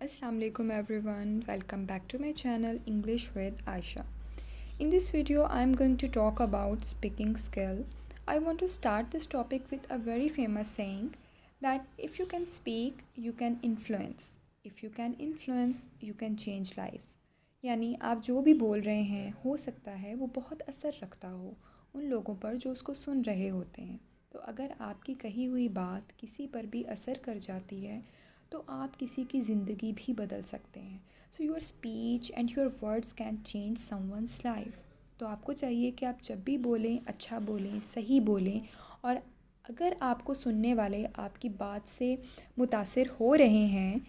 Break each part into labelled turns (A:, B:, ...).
A: Assalamualaikum everyone, welcome back to my channel English with Aisha. In this video I am going to talk about speaking skill. I want to start this topic with a very famous saying that if you can speak you can influence, if you can influence you can change lives. यानी आप जो भी बोल रहे हैं हो सकता है वो बहुत असर रखता हो उन लोगों पर जो उसको सुन रहे होते हैं। तो अगर आपकी कही हुई बात किसी पर भी असर कर जाती है तो आप किसी की ज़िंदगी भी बदल सकते हैं। So your speech and your words can change someone's life. तो आपको चाहिए कि आप जब भी बोलें अच्छा बोलें, सही बोलें, और अगर आपको सुनने वाले आपकी बात से मुतासिर हो रहे हैं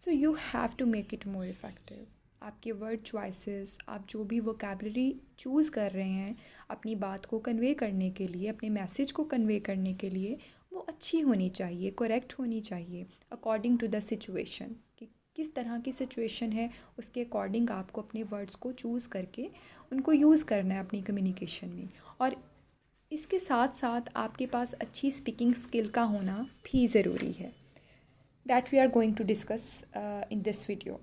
A: so you have to make it more effective. आपके वर्ड चॉइसेस, आप जो भी वोकैबलरी चूज़ कर रहे हैं अपनी बात को कन्वे करने के लिए, अपने मैसेज को कन्वे करने के लिए, वो अच्छी होनी चाहिए, करेक्ट होनी चाहिए अकॉर्डिंग टू द सिचुएशन। कि किस तरह की सिचुएशन है उसके अकॉर्डिंग आपको अपने वर्ड्स को चूज़ करके उनको यूज़ करना है अपनी कम्युनिकेशन में। और इसके साथ साथ आपके पास अच्छी स्पीकिंग स्किल का होना भी ज़रूरी है। That we are going to discuss in this video.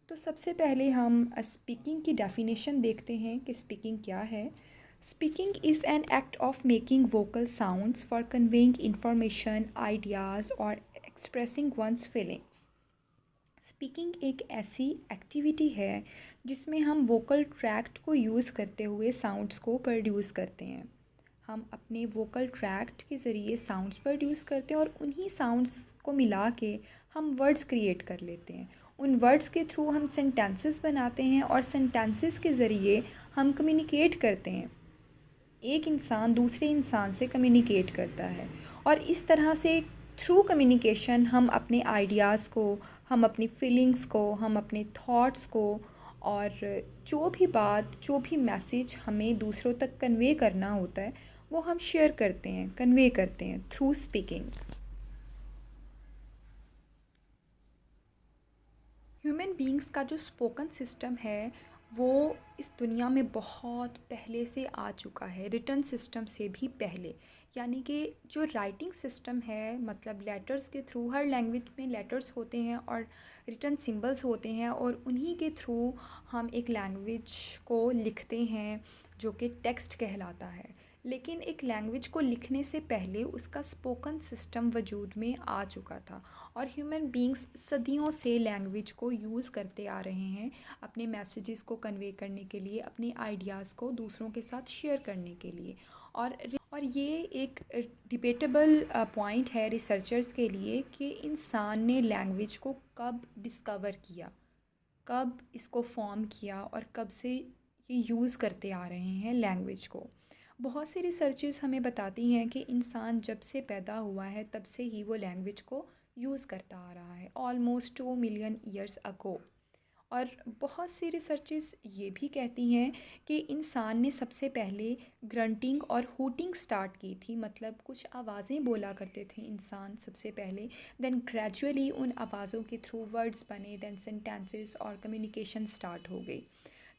A: तो सबसे पहले हम स्पीकिंग की डेफिनेशन देखते हैं कि स्पीकिंग क्या है। Speaking is an act of making vocal sounds for conveying information, ideas or expressing one's feelings. Speaking एक ऐसी एक्टिविटी है जिसमें हम वोकल ट्रैक्ट को यूज़ करते हुए साउंड्स को प्रोड्यूस करते हैं। हम अपने वोकल ट्रैक्ट के ज़रिए साउंड्स प्रोड्यूस करते हैं और उन्हीं साउंड्स को मिला के हम वर्ड्स क्रिएट कर लेते हैं। उन वर्ड्स के थ्रू हम सेंटेंसेस बनाते हैं और सेंटेंसेस के ज़रिए हम कम्युनिकेट करते हैं। एक इंसान दूसरे इंसान से कम्युनिकेट करता है और इस तरह से थ्रू कम्युनिकेशन हम अपने आइडियाज़ को, हम अपनी फीलिंग्स को, हम अपने थॉट्स को और जो भी बात, जो भी मैसेज हमें दूसरों तक कन्वे करना होता है वो हम शेयर करते हैं, कन्वे करते हैं थ्रू स्पीकिंग। ह्यूमन बींग्स का जो स्पोकन सिस्टम है वो इस दुनिया में बहुत पहले से आ चुका है, रिटन सिस्टम से भी पहले। यानी कि जो राइटिंग सिस्टम है, मतलब लेटर्स के थ्रू, हर लैंग्वेज में लेटर्स होते हैं और रिटन सिंबल्स होते हैं और उन्हीं के थ्रू हम एक लैंग्वेज को लिखते हैं जो कि टेक्स्ट कहलाता है। लेकिन एक लैंग्वेज को लिखने से पहले उसका स्पोकन सिस्टम वजूद में आ चुका था और ह्यूमन बींग्स सदियों से लैंग्वेज को यूज़ करते आ रहे हैं अपने मैसेजेस को कन्वे करने के लिए, अपने आइडियाज़ को दूसरों के साथ शेयर करने के लिए। और ये एक डिबेटेबल पॉइंट है रिसर्चर्स के लिए कि इंसान ने लैंग्वेज को कब डिस्कवर किया, कब इसको फॉर्म किया और कब से ये यूज़ करते आ रहे हैं लैंग्वेज को। बहुत सी रिसर्चेस हमें बताती हैं कि इंसान जब से पैदा हुआ है तब से ही वो लैंग्वेज को यूज़ करता आ रहा है, ऑलमोस्ट 2 मिलियन ईयर्स अगो। और बहुत सी रिसर्चेस ये भी कहती हैं कि इंसान ने सबसे पहले ग्रंटिंग और हूटिंग स्टार्ट की थी, मतलब कुछ आवाज़ें बोला करते थे इंसान सबसे पहले। देन ग्रेजुअली उन आवाज़ों के थ्रू वर्ड्स बने, देन सेंटेंसेस और कम्युनिकेशन स्टार्ट हो गई।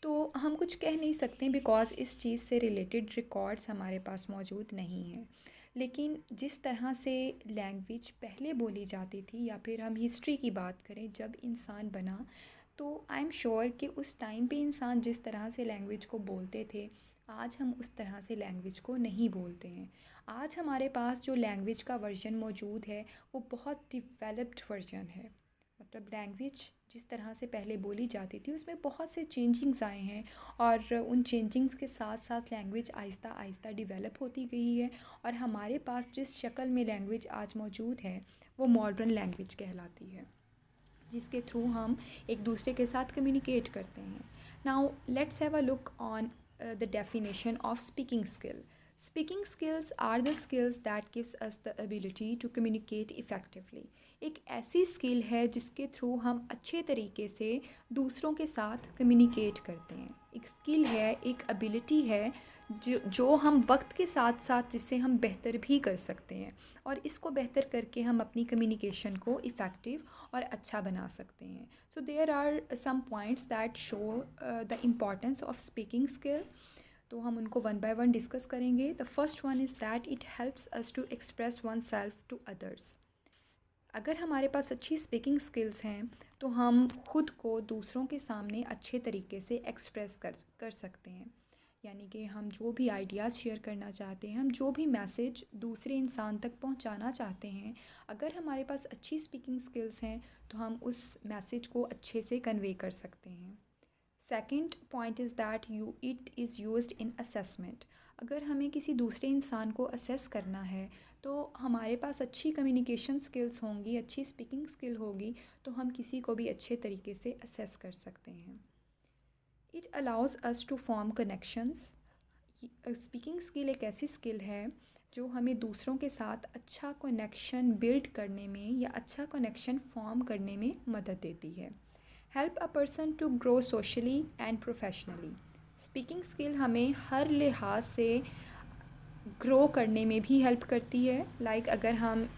A: तो हम कुछ कह नहीं सकते बिकॉज़ इस चीज़ से रिलेटेड रिकॉर्ड्स हमारे पास मौजूद नहीं हैं। लेकिन जिस तरह से लैंग्वेज पहले बोली जाती थी, या फिर हम हिस्ट्री की बात करें जब इंसान बना, तो आई एम श्योर कि उस टाइम पे इंसान जिस तरह से लैंग्वेज को बोलते थे आज हम उस तरह से लैंग्वेज को नहीं बोलते हैं। आज हमारे पास जो लैंग्वेज का वर्जन मौजूद है वो बहुत डिवेलप्ड वर्जन है। मतलब लैंग्वेज जिस तरह से पहले बोली जाती थी उसमें बहुत से चेंजिंग्स आए हैं और उन चेंजिंग्स के साथ साथ लैंग्वेज आहिस्ता आहिस्ता डिवेलप होती गई है और हमारे पास जिस शक्ल में लैंग्वेज आज मौजूद है वो मॉडर्न लैंग्वेज कहलाती है, जिसके थ्रू हम एक दूसरे के साथ कम्युनिकेट करते हैं। Now let's have a look on the definition of speaking skill. Speaking skills are the skills that gives us the ability to communicate effectively. एक ऐसी स्किल है जिसके थ्रू हम अच्छे तरीके से दूसरों के साथ कम्युनिकेट करते हैं। एक स्किल है, एक एबिलिटी है जो हम वक्त के साथ साथ जिससे हम बेहतर भी कर सकते हैं और इसको बेहतर करके हम अपनी कम्युनिकेशन को इफ़ेक्टिव और अच्छा बना सकते हैं। So there are some points that show the importance of speaking skill. तो हम उनको वन बाय वन डिस्कस करेंगे। The first one is that it helps us to express one self to others. अगर हमारे पास अच्छी स्पीकिंग स्किल्स हैं तो हम खुद को दूसरों के सामने अच्छे तरीके से एक्सप्रेस कर सकते हैं। यानी कि हम जो भी आइडियाज़ शेयर करना चाहते हैं, हम जो भी मैसेज दूसरे इंसान तक पहुंचाना चाहते हैं, अगर हमारे पास अच्छी स्पीकिंग स्किल्स हैं तो हम उस मैसेज को अच्छे से कन्वे कर सकते हैं। Second point is that it is used in assessment. अगर हमें किसी दूसरे इंसान को असेस करना है तो हमारे पास अच्छी कम्युनिकेशन स्किल्स होंगी, अच्छी स्पीकिंग स्किल होगी, तो हम किसी को भी अच्छे तरीके से असेस कर सकते हैं। It allows us to form connections. Speaking skill एक ऐसी स्किल है जो हमें दूसरों के साथ अच्छा कनेक्शन बिल्ड करने में या अच्छा कनेक्शन फॉर्म करने में मदद देती है। Help a person to grow socially and professionally. Speaking skill हमें हर लिहाज से ग्रो करने में भी हेल्प करती है। अगर हम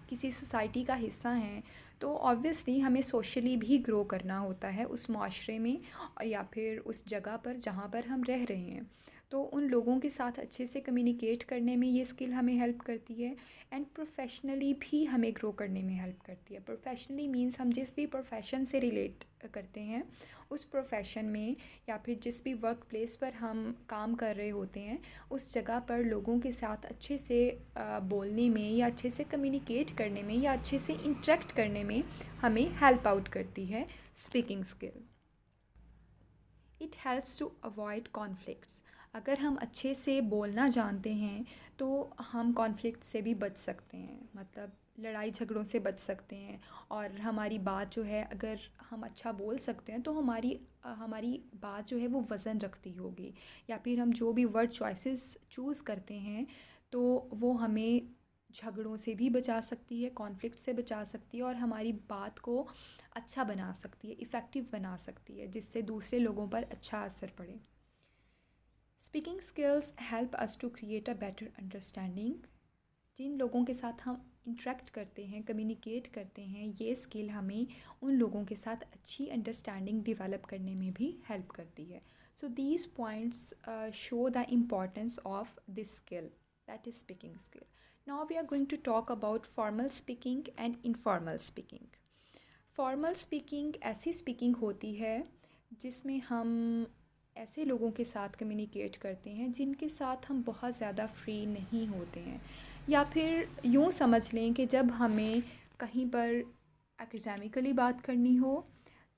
A: किसी सोसाइटी का हिस्सा हैं तो ऑब्वियसली हमें सोशली भी ग्रो करना होता है उस माशरे में या फिर उस जगह पर जहाँ पर हम रह रहे हैं। तो उन लोगों के साथ अच्छे से कम्युनिकेट करने में ये स्किल हमें हेल्प करती है। एंड प्रोफेशनली भी हमें ग्रो करने में हेल्प करती है। प्रोफेशनली मीन्स हम जिस भी प्रोफेशन से रिलेट करते हैं उस प्रोफेशन में या फिर जिस भी वर्क प्लेस पर हम काम कर रहे होते हैं उस जगह पर लोगों के साथ अच्छे से बोलने में या अच्छे से कम्युनिकेट करने में या अच्छे से इंटरेक्ट करने में हमें हेल्प आउट करती है speaking skill. It helps to avoid conflicts. अगर हम अच्छे से बोलना जानते हैं तो हम कॉन्फ्लिक्ट से भी बच सकते हैं, मतलब लड़ाई झगड़ों से बच सकते हैं। और हमारी बात जो है, अगर हम अच्छा बोल सकते हैं तो हमारी बात जो है वो वज़न रखती होगी, या फिर हम जो भी वर्ड चॉइसेस चूज़ करते हैं तो वो हमें झगड़ों से भी बचा सकती है, कॉन्फ्लिक्ट से बचा सकती है और हमारी बात को अच्छा बना सकती है, इफ़ेक्टिव बना सकती है, जिससे दूसरे लोगों पर अच्छा असर पड़े। Speaking skills help us to create a better understanding. जिन लोगों के साथ हम इंटरेक्ट करते हैं, कम्युनिकेट करते हैं, ये स्किल हमें उन लोगों के साथ अच्छी अंडरस्टैंडिंग डेवलप करने में भी हेल्प करती है। So these points show the importance of this skill, that is speaking skill. Now we are going to talk about formal speaking and informal speaking. Formal speaking ऐसी स्पीकिंग होती है जिसमें हम ऐसे लोगों के साथ कम्युनिकेट करते हैं जिनके साथ हम बहुत ज़्यादा फ्री नहीं होते हैं, या फिर यूँ समझ लें कि जब हमें कहीं पर एकेडमिकली बात करनी हो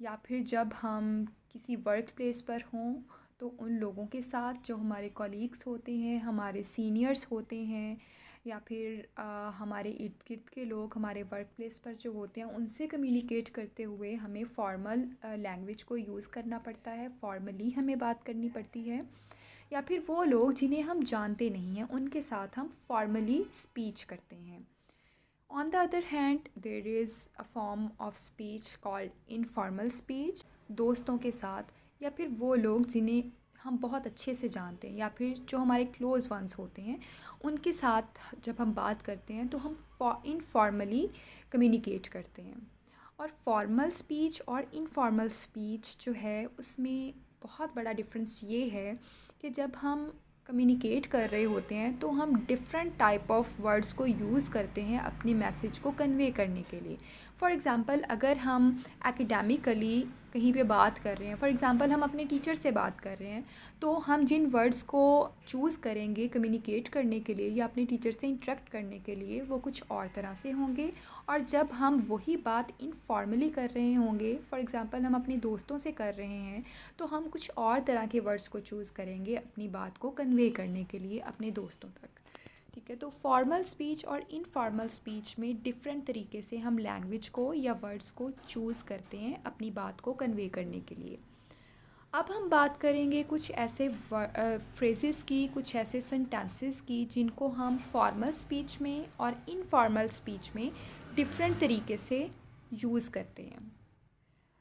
A: या फिर जब हम किसी वर्क प्लेस पर हों तो उन लोगों के साथ जो हमारे कॉलीग्स होते हैं, हमारे सीनियर्स होते हैं, या फिर हमारे इर्द गिर्द के लोग हमारे वर्क प्लेस पर जो होते हैं उनसे कम्युनिकेट करते हुए हमें फॉर्मल लैंग्वेज को यूज़ करना पड़ता है, फॉर्मली हमें बात करनी पड़ती है। या फिर वो लोग जिन्हें हम जानते नहीं हैं उनके साथ हम फॉर्मली स्पीच करते हैं। On the other hand there is a form of speech called informal speech. दोस्तों के साथ या फिर वो लोग जिन्हें हम बहुत अच्छे से जानते हैं या फिर जो हमारे क्लोज़ वंस होते हैं उनके साथ जब हम बात करते हैं तो हम इनफॉर्मली कम्युनिकेट करते हैं। और फॉर्मल स्पीच और इनफॉर्मल स्पीच जो है उसमें बहुत बड़ा डिफरेंस ये है कि जब हम कम्युनिकेट कर रहे होते हैं तो हम डिफरेंट टाइप ऑफ वर्ड्स को यूज़ करते हैं अपनी मैसेज को कन्वे करने के लिए। फॉर एग्ज़ाम्पल अगर हम एकेडमिकली कहीं पे बात कर रहे हैं, फॉर एग्ज़ाम्पल हम अपने टीचर से बात कर रहे हैं, तो हम जिन वर्ड्स को चूज़ करेंगे कम्युनिकेट करने के लिए या अपने टीचर से इंटरेक्ट करने के लिए वो कुछ और तरह से होंगे। और जब हम वही बात इनफॉर्मली कर रहे होंगे, फॉर एग्ज़ाम्पल हम अपने दोस्तों से कर रहे हैं, तो हम कुछ और तरह के वर्ड्स को चूज़ करेंगे अपनी बात को कन्वे करने के लिए अपने दोस्तों तक। ठीक है, तो फॉर्मल स्पीच और इनफॉर्मल स्पीच में डिफरेंट तरीके से हम लैंग्वेज को या वर्ड्स को चूज़ करते हैं अपनी बात को कन्वे करने के लिए। अब हम बात करेंगे कुछ ऐसे फ्रेजेस की, कुछ ऐसे सेंटेंसेस की जिनको हम फॉर्मल स्पीच में और इनफॉर्मल स्पीच में डिफरेंट तरीके से यूज़ करते हैं।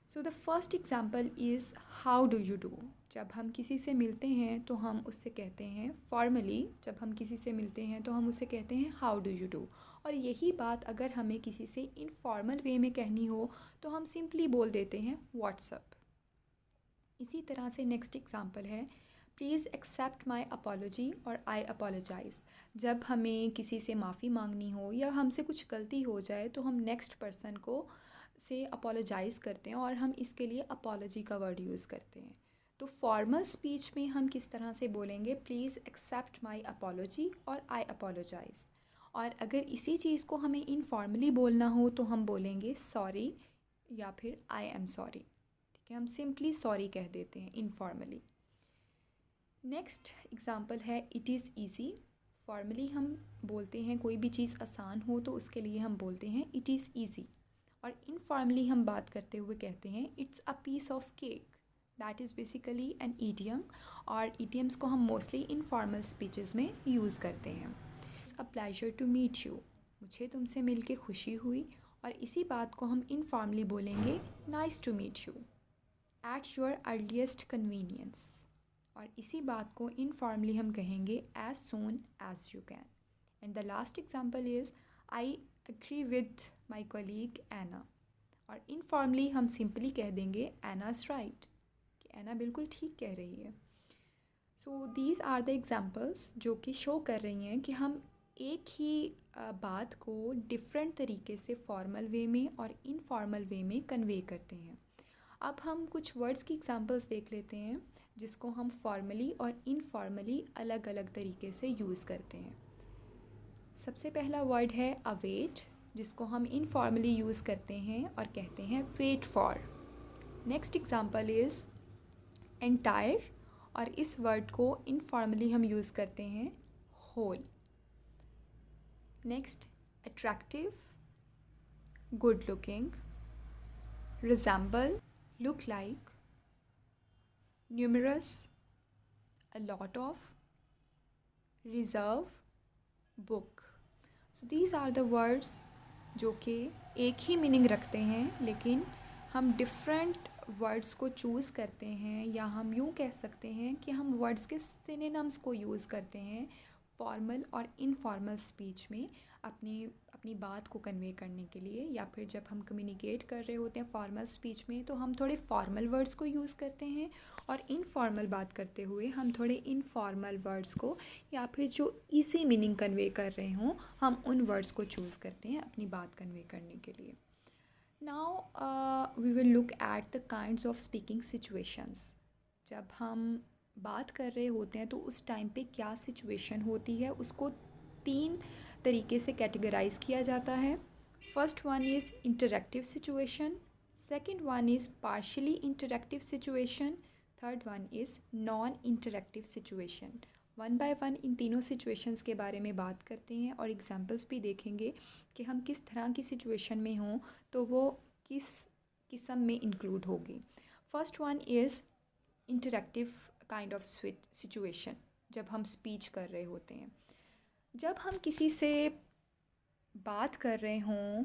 A: So the first example is how do you do. जब हम किसी से मिलते हैं तो हम उससे कहते हैं फॉर्मली, जब हम किसी से मिलते हैं तो हम उससे कहते हैं हाउ डू यू डू। और यही बात अगर हमें किसी से इनफॉर्मल वे में कहनी हो तो हम सिंपली बोल देते हैं व्हाट्सअप। इसी तरह से नेक्स्ट एग्ज़ाम्पल है प्लीज़ एक्सेप्ट माई अपॉलोजी और आई अपोलोजाइज़। जब हमें किसी से माफ़ी मांगनी हो या हमसे कुछ गलती हो जाए तो हम नेक्स्ट पर्सन को से अपोलोजाइज़ करते हैं और हम इसके लिए अपॉलोजी का वर्ड यूज़ करते हैं। तो फॉर्मल स्पीच में हम किस तरह से बोलेंगे, प्लीज़ एक्सेप्ट माई अपॉलोजी और आई अपोलोजाइज़। और अगर इसी चीज़ को हमें इनफॉर्मली बोलना हो तो हम बोलेंगे सॉरी या फिर आई एम सॉरी। ठीक है, हम सिंपली सॉरी कह देते हैं इनफॉर्मली। नेक्स्ट एग्ज़ाम्पल है इट इज़ ईजी। फॉर्मली हम बोलते हैं कोई भी चीज़ आसान हो तो उसके लिए हम बोलते हैं इट इज़ ईजी। और इनफॉर्मली हम बात करते हुए कहते हैं it's a piece of cake. That is basically an idiom, और ईडियम्स को हम मोस्टली इनफॉर्मल स्पीचेस में यूज़ करते हैं। It's a pleasure to meet you. मुझे तुमसे मिलके खुशी हुई। और इसी बात को हम इनफॉर्मली बोलेंगे nice to meet you. At your earliest convenience. और इसी बात को इनफॉर्मली हम कहेंगे as soon as you can. And the last example is I agree with my colleague Anna. और इनफॉर्मली हम सिंपली कह देंगे एनाज राइट, कि एना बिल्कुल ठीक कह रही है। So these are the examples जो कि शो कर रही हैं कि हम एक ही बात को डिफरेंट तरीके से फॉर्मल वे में और इनफॉर्मल वे में कन्वे करते हैं। अब हम कुछ वर्ड्स की एग्जांपल्स देख लेते हैं जिसको हम फॉर्मली और इनफॉर्मली अलग अलग तरीके से यूज़ करते हैं। सबसे पहला वर्ड है अवेट, जिसको हम इनफॉर्मली यूज़ करते हैं और कहते हैं wait for. Next example is entire, और इस वर्ड को इनफॉर्मली हम यूज़ करते हैं whole. Next attractive, good looking, resemble, look like, numerous, a lot of, reserve, book. So these are the words जो कि एक ही मीनिंग रखते हैं, लेकिन हम डिफरेंट वर्ड्स को चूज़ करते हैं, या हम यूँ कह सकते हैं कि हम वर्ड्स के सिनोनिम्स को यूज़ करते हैं फॉर्मल और इनफॉर्मल स्पीच में अपनी अपनी बात को कन्वे करने के लिए। या फिर जब हम कम्युनिकेट कर रहे होते हैं फॉर्मल स्पीच में तो हम थोड़े फॉर्मल वर्ड्स को यूज़ करते हैं, और इनफॉर्मल बात करते हुए हम थोड़े इनफॉर्मल वर्ड्स को, या फिर जो इजी मीनिंग कन्वे कर रहे हों, हम उन वर्ड्स को चूज़ करते हैं अपनी बात कन्वे करने के लिए। Now we will look at the kinds of speaking situations. जब हम बात कर रहे होते हैं तो उस टाइम पे क्या सिचुएशन होती है उसको 3 तरीके से कैटेगराइज किया जाता है। First one is interactive situation, second one is partially interactive situation, third one is non interactive situation. One by one in तीनों सिचुएशंस के बारे में बात करते हैं और एग्जांपल्स भी देखेंगे कि हम किस तरह की सिचुएशन में हों तो वो किस किस्म में इंक्लूड होगी। First one is interactive kind of situation, जब हम स्पीच कर रहे होते हैं। जब हम किसी से बात कर रहे हों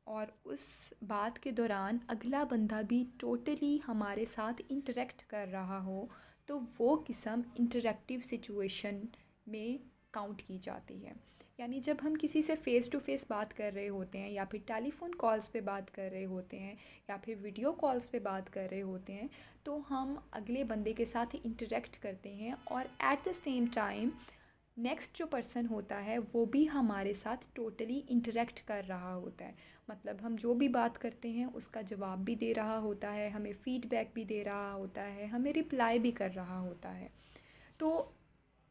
A: और उस बात के दौरान अगला बंदा भी टोटली हमारे साथ इंटरेक्ट कर रहा हो तो वो किस्म इंटरेक्टिव सिचुएशन में काउंट की जाती है। यानी जब हम किसी से फ़ेस टू फेस बात कर रहे होते हैं, या फिर टेलीफोन कॉल्स पे बात कर रहे होते हैं, या फिर वीडियो कॉल्स पे बात कर रहे होते हैं, तो हम अगले बंदे के साथ इंटरेक्ट करते हैं और at the same time next जो पर्सन होता है वो भी हमारे साथ टोटली इंटरेक्ट कर रहा होता है। मतलब हम जो भी बात करते हैं उसका जवाब भी दे रहा होता है, हमें फ़ीडबैक भी दे रहा होता है, हमें रिप्लाई भी कर रहा होता है। तो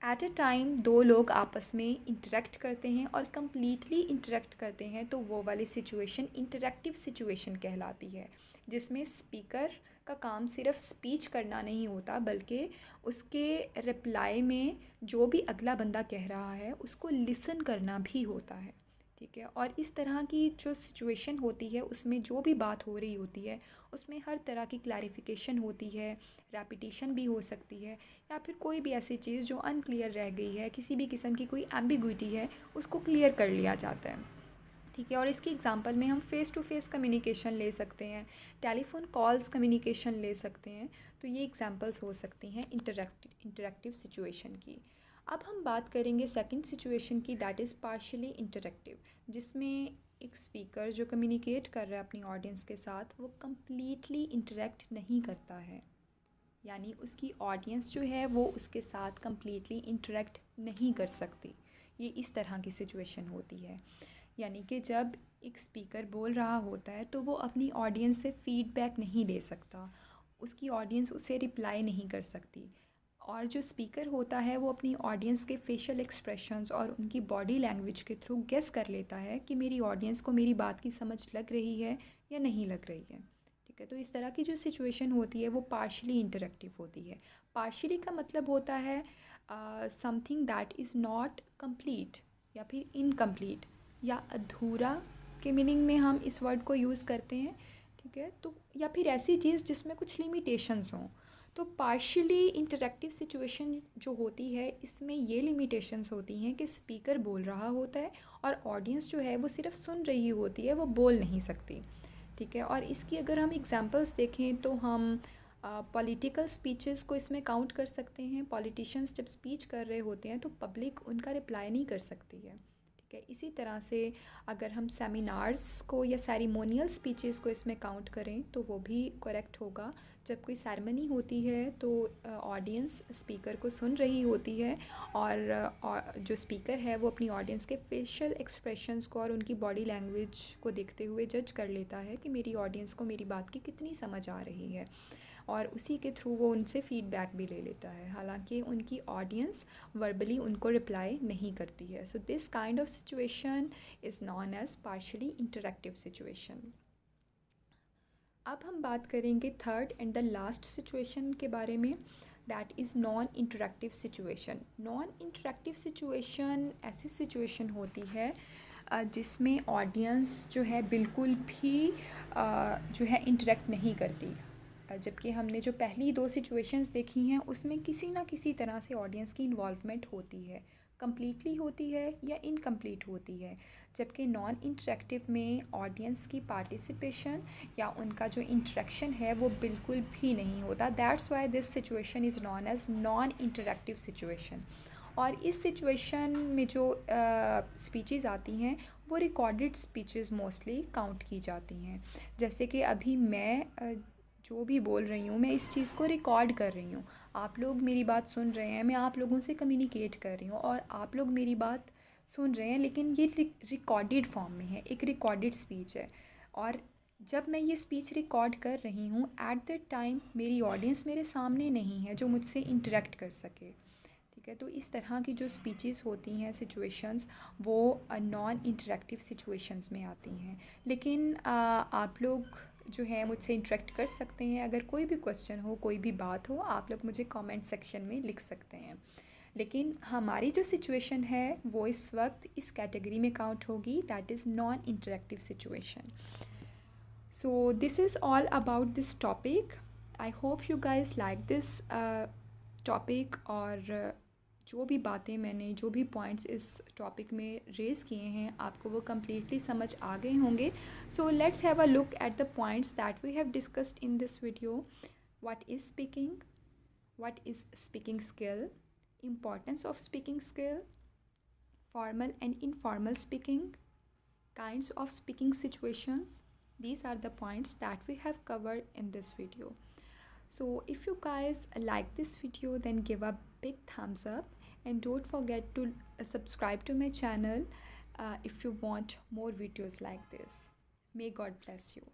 A: एट अ टाइम 2 लोग आपस में इंटरेक्ट करते हैं और कम्प्लीटली इंटरेक्ट करते हैं तो वो वाली सिचुएशन इंटरेक्टिव सिचुएशन कहलाती है, जिसमें स्पीकर का काम सिर्फ स्पीच करना नहीं होता बल्कि उसके रिप्लाई में जो भी अगला बंदा कह रहा है उसको लिसन करना भी होता है। ठीक है, और इस तरह की जो सिचुएशन होती है उसमें जो भी बात हो रही होती है उसमें हर तरह की क्लैरिफिकेशन होती है, रेपिटेशन भी हो सकती है, या फिर कोई भी ऐसी चीज़ जो अनक्लियर रह गई है, किसी भी किस्म की कोई एम्बिग्विटी है उसको क्लियर कर लिया जाता है। ठीक है, और इसकी एग्जांपल में हम फ़ेस टू फेस कम्युनिकेशन ले सकते हैं, टेलीफोन कॉल्स कम्युनिकेशन ले सकते हैं। तो ये एग्जांपल्स हो सकती हैं इंटरेक्टिव सिचुएशन की। अब हम बात करेंगे सेकंड सिचुएशन की, दैट इज़ पार्शियली इंटरेक्टिव, जिसमें एक स्पीकर जो कम्युनिकेट कर रहा है अपनी ऑडियंस के साथ वो कम्प्लीटली इंटरेक्ट नहीं करता है। यानी उसकी ऑडियंस जो है वो उसके साथ कंप्लीटली इंटरेक्ट नहीं कर सकती। ये इस तरह की सिचुएशन होती है। यानी कि जब एक स्पीकर बोल रहा होता है तो वो अपनी ऑडियंस से फीडबैक नहीं ले सकता, उसकी ऑडियंस उसे रिप्लाई नहीं कर सकती। और जो स्पीकर होता है वो अपनी ऑडियंस के फेशियल एक्सप्रेशंस और उनकी बॉडी लैंग्वेज के थ्रू गेस कर लेता है कि मेरी ऑडियंस को मेरी बात की समझ लग रही है या नहीं लग रही है। ठीक है, तो इस तरह की जो सिचुएशन होती है वो पार्शली इंटरेक्टिव होती है। पार्शली का मतलब होता है something that is not complete या फिर इनकम्प्लीट या अधूरा के मीनिंग में हम इस वर्ड को यूज़ करते हैं। ठीक है, तो या फिर ऐसी चीज़ जिसमें कुछ लिमिटेशंस हों। तो पार्शियली इंटरेक्टिव सिचुएशन जो होती है इसमें ये लिमिटेशंस होती हैं कि स्पीकर बोल रहा होता है और ऑडियंस जो है वो सिर्फ सुन रही होती है, वो बोल नहीं सकती। ठीक है, और इसकी अगर हम एग्जांपल्स देखें तो हम पॉलिटिकल स्पीचेस को इसमें काउंट कर सकते हैं। पॉलिटिशियंस जब स्पीच कर रहे होते हैं तो पब्लिक उनका रिप्लाई नहीं कर सकती है। ठीक है, इसी तरह से अगर हम सेमिनार्स को या सेरेमोनियल स्पीचेस को इसमें काउंट करें तो वो भी करेक्ट होगा। जब कोई सेरेमनी होती है तो ऑडियंस स्पीकर को सुन रही होती है और जो स्पीकर है वो अपनी ऑडियंस के फेशियल एक्सप्रेशंस को और उनकी बॉडी लैंग्वेज को देखते हुए जज कर लेता है कि मेरी ऑडियंस को मेरी बात की कितनी समझ आ रही है, और उसी के थ्रू वो उनसे फीडबैक भी ले लेता है, हालांकि उनकी ऑडियंस वर्बली उनको रिप्लाई नहीं करती है। So this kind of situation is known as partially interactive situation. अब हम बात करेंगे third and the last situation के बारे में, that is non interactive situation. Non interactive situation ऐसी सिचुएशन होती है जिसमें ऑडियंस जो है बिल्कुल भी जो है इंटरेक्ट नहीं करती। जबकि हमने जो पहली दो सिचुएशंस देखी हैं उसमें किसी ना किसी तरह से ऑडियंस की इन्वॉल्वमेंट होती है, कंप्लीटली होती है या इनकम्प्लीट होती है। जबकि नॉन इंटरेक्टिव में ऑडियंस की पार्टिसिपेशन या उनका जो इंटरेक्शन है वो बिल्कुल भी नहीं होता। That's why this situation is known as non interactive situation. और इस सिचुएशन में जो स्पीचेज़ आती हैं वो रिकॉर्डेड स्पीचेज़ मोस्टली काउंट की जाती हैं। जैसे कि अभी मैं जो भी बोल रही हूँ मैं इस चीज़ को रिकॉर्ड कर रही हूँ, आप लोग मेरी बात सुन रहे हैं, मैं आप लोगों से कम्युनिकेट कर रही हूँ और आप लोग मेरी बात सुन रहे हैं, लेकिन ये रिकॉर्डेड फॉर्म में है, एक रिकॉर्डेड स्पीच है। और जब मैं ये स्पीच रिकॉर्ड कर रही हूँ एट द टाइम मेरी ऑडियंस मेरे सामने नहीं है जो मुझसे इंटरेक्ट कर सके। ठीक है, तो इस तरह की जो स्पीचेस होती हैं सिचुएशंस वो नॉन इंटरेक्टिव सिचुएशंस में आती हैं। लेकिन आप लोग जो है मुझसे इंटरेक्ट कर सकते हैं। अगर कोई भी क्वेश्चन हो, कोई भी बात हो, आप लोग मुझे कमेंट सेक्शन में लिख सकते हैं। लेकिन हमारी जो सिचुएशन है वो इस वक्त इस कैटेगरी में काउंट होगी, that is non interactive situation. So this is all about this topic. I hope you guys like this topic, और जो भी बातें मैंने, जो भी पॉइंट्स इस टॉपिक में रेज़ किए हैं आपको वो कम्प्लीटली समझ आ गए होंगे। So let's have a look at the points that we have discussed in this video. What is speaking, what is speaking skill, importance of speaking skill, formal and informal speaking, kinds of speaking situations. These are the points that we have covered in this video. So if you guys like this video, then give a big thumbs up and don't forget to subscribe to my channel if you want more videos like this. May God bless you.